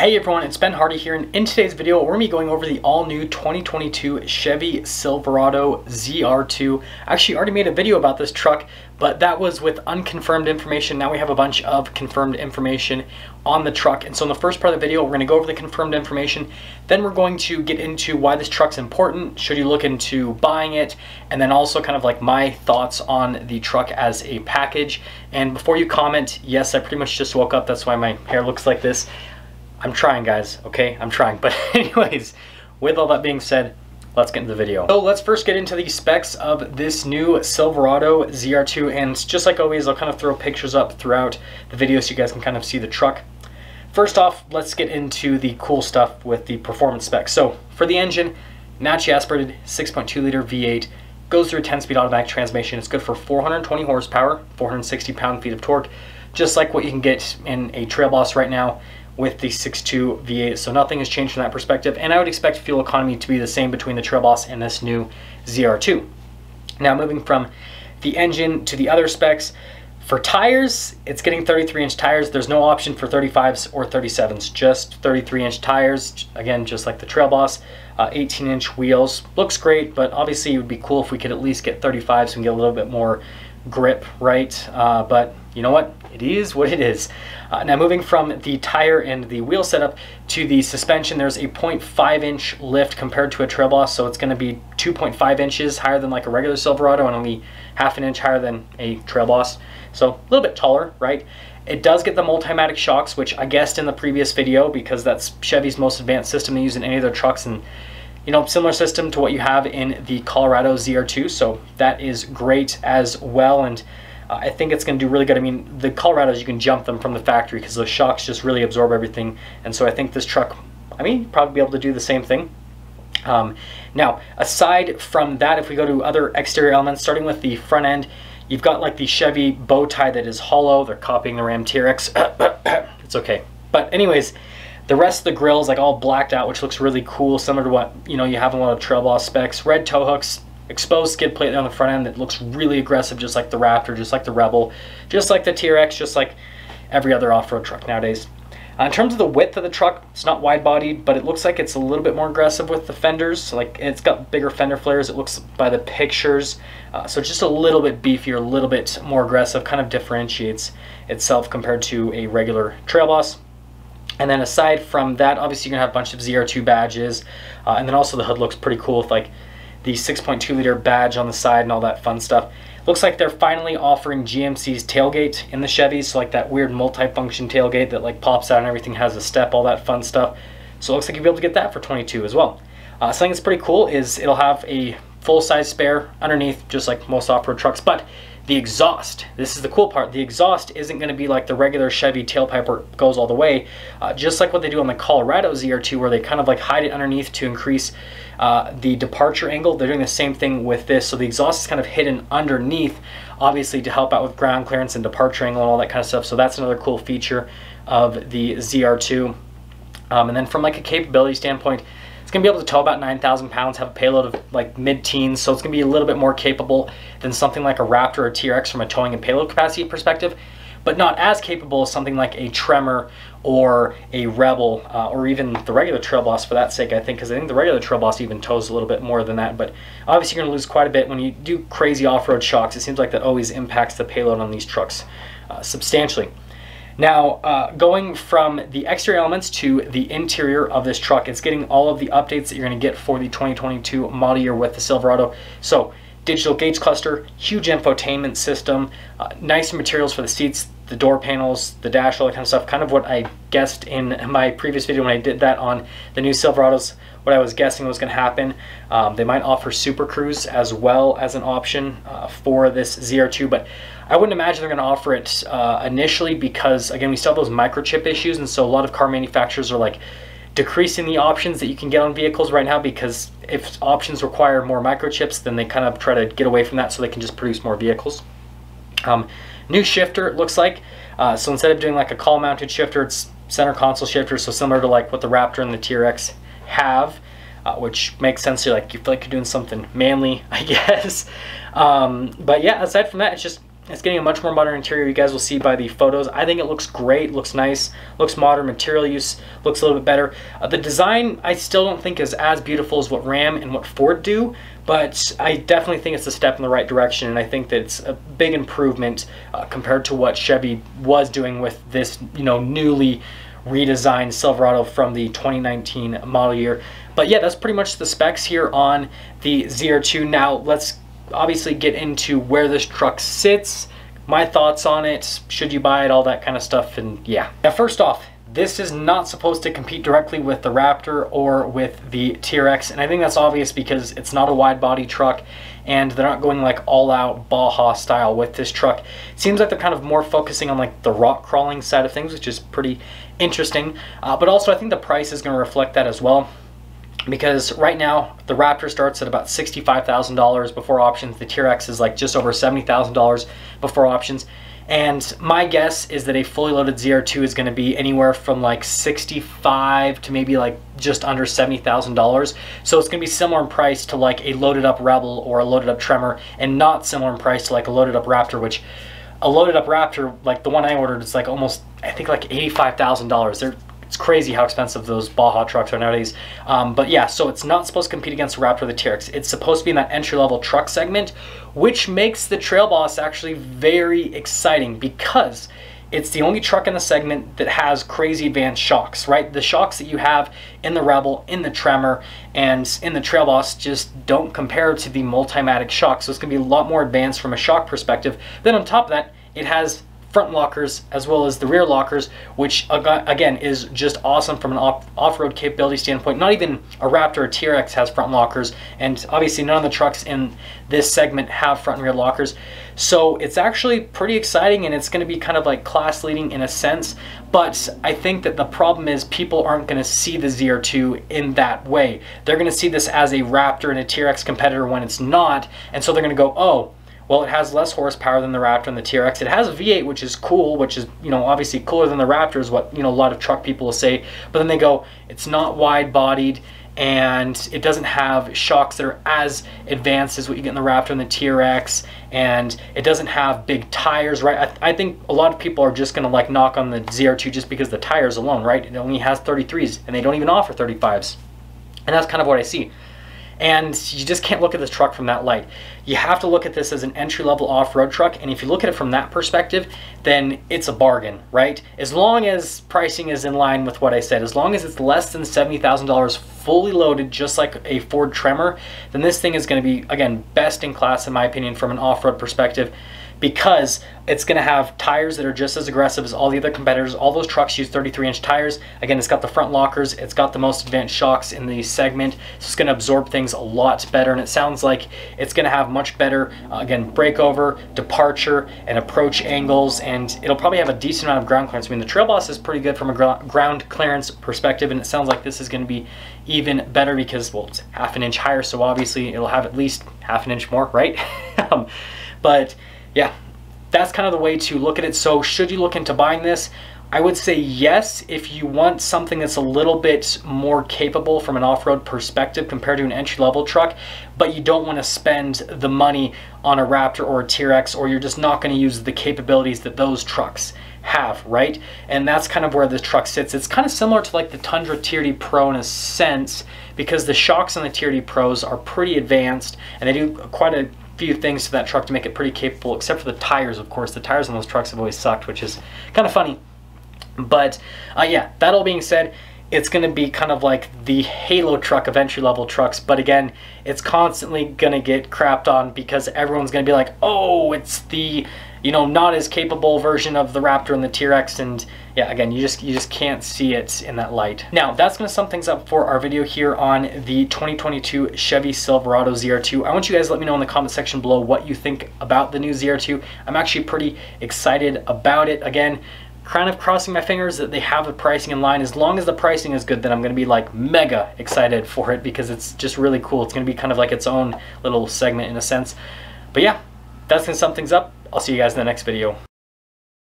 Hey everyone, it's Ben Hardy here, and in today's video we're going to be going over the all-new 2022 Chevy Silverado ZR2. I actually already made a video about this truck, but that was with unconfirmed information. Now we have a bunch of confirmed information on the truck, and so in the first part of the video we're going to go over the confirmed information. Then we're going to get into why this truck's important, should you look into buying it, and then also kind of like my thoughts on the truck as a package. And before you comment, yes, I pretty much just woke up, that's why my hair looks like this. I'm trying, guys, okay? I'm trying. But anyways, with all that being said, let's get into the video. So let's first get into the specs of this new Silverado ZR2, and just like always, I'll kind of throw pictures up throughout the video so you guys can kind of see the truck. First off, let's get into the cool stuff with the performance specs. So for the engine, naturally aspirated 6.2 liter V8, goes through a 10-speed automatic transmission. It's good for 420 horsepower, 460 pound-feet of torque, just like what you can get in a Trail Boss right now with the 6.2 V8, so nothing has changed from that perspective, and I would expect fuel economy to be the same between the Trail Boss and this new ZR2. Now moving from the engine to the other specs, for tires, it's getting 33-inch tires. There's no option for 35s or 37s, just 33-inch tires, again, just like the Trail Boss. 18-inch wheels, looks great, but obviously it would be cool if we could at least get 35s and get a little bit more grip, right? But you know what? It is what it is. Now moving from the tire and the wheel setup to the suspension, there's a 0.5-inch lift compared to a Trail Boss, so it's going to be 2.5 inches higher than like a regular Silverado and only half an inch higher than a Trail Boss. So a little bit taller, right? It does get the multimatic shocks, which I guessed in the previous video because that's Chevy's most advanced system they use in any of their trucks, and you know, similar system to what you have in the Colorado ZR2, so that is great as well. And I think it's going to do really good. I mean, the Colorados, you can jump them from the factory because those shocks just really absorb everything. And so I think this truck, I mean, you'd probably be able to do the same thing. Now, aside from that, if we go to other exterior elements, starting with the front end, you've got like the Chevy bow tie that is hollow. They're copying the Ram TRX. It's okay. But anyways, the rest of the grill is like all blacked out, which looks really cool, similar to what, you know, you have in a lot of Trail Boss specs. Red tow hooks. Exposed skid plate on the front end that looks really aggressive, just like the Raptor, just like the Rebel, just like the TRX, just like every other off-road truck nowadays. In terms of the width of the truck, it's not wide-bodied, but it looks like it's a little bit more aggressive with the fenders. Like, it's got bigger fender flares, it looks by the pictures. So just a little bit beefier, a little bit more aggressive, kind of differentiates itself compared to a regular Trail Boss. And then aside from that, obviously you're gonna have a bunch of ZR2 badges, and then also the hood looks pretty cool with like the 6.2 liter badge on the side and all that fun stuff. Looks like they're finally offering GMC's tailgate in the Chevys, so like that weird multi-function tailgate that like pops out and everything has a step, all that fun stuff. So it looks like you'll be able to get that for $22 as well. Something that's pretty cool is it'll have a full-size spare underneath, just like most off-road trucks, but the exhaust, this is the cool part, the exhaust isn't going to be like the regular Chevy tailpipe where it goes all the way, just like what they do on the Colorado ZR2 where they kind of like hide it underneath to increase the departure angle. They're doing the same thing with this, so the exhaust is kind of hidden underneath, obviously to help out with ground clearance and departure angle and all that kind of stuff. So that's another cool feature of the ZR2. And then from like a capability standpoint, it's going to be able to tow about 9,000 pounds, have a payload of like mid-teens, so it's going to be a little bit more capable than something like a Raptor or TRX from a towing and payload capacity perspective, but not as capable as something like a Tremor or a Rebel, or even the regular Trail Boss for that sake, I think, because I think the regular Trail Boss even tows a little bit more than that. But obviously you're going to lose quite a bit when you do crazy off-road shocks. It seems like that always impacts the payload on these trucks substantially. Now, going from the exterior elements to the interior of this truck, it's getting all of the updates that you're going to get for the 2022 model year with the Silverado. So, digital gauge cluster, huge infotainment system, nice materials for the seats, the door panels, the dash, all that kind of stuff. Kind of what I guessed in my previous video when I did that on the new Silverados, what I was guessing was going to happen. They might offer Super Cruise as well as an option for this ZR2, but I wouldn't imagine they're going to offer it initially because, again, we still have those microchip issues, and so a lot of car manufacturers are like decreasing the options that you can get on vehicles right now, because if options require more microchips, then they kind of try to get away from that so they can just produce more vehicles. New shifter, it looks like. So instead of doing like a call-mounted shifter, it's center console shifter, so similar to like what the Raptor and the TRX have, which makes sense to like you feel like you're doing something manly, I guess. But yeah, aside from that, it's just It's getting a much more modern interior. You guys will see by the photos. I think it looks great, looks nice, looks modern. Material use looks a little bit better. The design I still don't think is as beautiful as what Ram and what Ford do, but I definitely think it's a step in the right direction, and I think that it's a big improvement compared to what Chevy was doing with this, you know, newly redesigned Silverado from the 2019 model year. But yeah, that's pretty much the specs here on the ZR2. Now let's obviously get into where this truck sits, my thoughts on it, should you buy it, all that kind of stuff. And yeah, now first off, this is not supposed to compete directly with the Raptor or with the TRX, and I think that's obvious because it's not a wide body truck and they're not going like all out Baja style with this truck. It seems like they're kind of more focusing on like the rock crawling side of things, which is pretty interesting. But also I think the price is going to reflect that as well, because right now the Raptor starts at about $65,000 before options. The TRX is like just over $70,000 before options. And my guess is that a fully loaded ZR2 is going to be anywhere from like $65 to maybe like just under $70,000. So it's going to be similar in price to like a loaded up Rebel or a loaded up Tremor, and not similar in price to like a loaded up Raptor, which a loaded up Raptor, like the one I ordered, is like almost, I think like $85,000. It's crazy how expensive those Baja trucks are nowadays. But yeah, so it's not supposed to compete against the Raptor or the TRX. It's supposed to be in that entry-level truck segment, which makes the Trail Boss actually very exciting because it's the only truck in the segment that has crazy advanced shocks, right? The shocks that you have in the Rebel, in the Tremor, and in the Trail Boss just don't compare to the Multimatic shocks. So it's going to be a lot more advanced from a shock perspective. Then on top of that, it has front lockers as well as the rear lockers, which again is just awesome from an off-road capability standpoint. Not even a Raptor or TRX has front lockers, and obviously none of the trucks in this segment have front and rear lockers. So it's actually pretty exciting, and it's going to be kind of like class leading in a sense. But I think that the problem is people aren't going to see the ZR2 in that way. They're going to see this as a Raptor and a TRX competitor when it's not, and so they're going to go, oh, well, it has less horsepower than the Raptor and the TRX. It has a V8, which is cool, which is, you know, obviously cooler than the Raptor is what, you know, a lot of truck people will say. But then they go, it's not wide-bodied, and it doesn't have shocks that are as advanced as what you get in the Raptor and the TRX, and it doesn't have big tires, right? I think a lot of people are just going to like knock on the ZR2 just because the tires alone, right? It only has 33s, and they don't even offer 35s. And that's kind of what I see. And you just can't look at this truck from that light. You have to look at this as an entry-level off-road truck, and if you look at it from that perspective, then it's a bargain, right? As long as pricing is in line with what I said, as long as it's less than $70,000 fully loaded, just like a Ford Tremor, then this thing is going to be, again, best in class in my opinion from an off-road perspective, because it's going to have tires that are just as aggressive as all the other competitors. All those trucks use 33-inch tires. Again, it's got the front lockers, it's got the most advanced shocks in the segment, so it's going to absorb things a lot better, and it sounds like it's going to have much better, again, breakover, departure, and approach angles, and it'll probably have a decent amount of ground clearance. I mean, the Trail Boss is pretty good from a ground clearance perspective, and it sounds like this is going to be even better because, well, it's half an inch higher, so obviously it'll have at least half an inch more, right? But yeah, that's kind of the way to look at it. So should you look into buying this? I would say yes, if you want something that's a little bit more capable from an off-road perspective compared to an entry-level truck, but you don't want to spend the money on a Raptor or a TRX, or you're just not going to use the capabilities that those trucks have, right? And that's kind of where this truck sits. It's kind of similar to like the Tundra TRD Pro in a sense, because the shocks on the TRD Pros are pretty advanced, and they do quite a few things to that truck to make it pretty capable, except for the tires, of course. The tires on those trucks have always sucked, which is kind of funny. But yeah, that all being said, it's going to be kind of like the halo truck of entry-level trucks, but again, it's constantly going to get crapped on because everyone's going to be like, oh, it's the, you know, not as capable version of the Raptor and the TRX, and yeah, again, you just can't see it in that light. Now, that's going to sum things up for our video here on the 2022 Chevy Silverado ZR2. I want you guys to let me know in the comment section below what you think about the new ZR2. I'm actually pretty excited about it. Again, kind of crossing my fingers that they have the pricing in line. As long as the pricing is good, then I'm going to be like mega excited for it because it's just really cool. It's going to be kind of like its own little segment in a sense. But yeah, that's going to sum things up. I'll see you guys in the next video.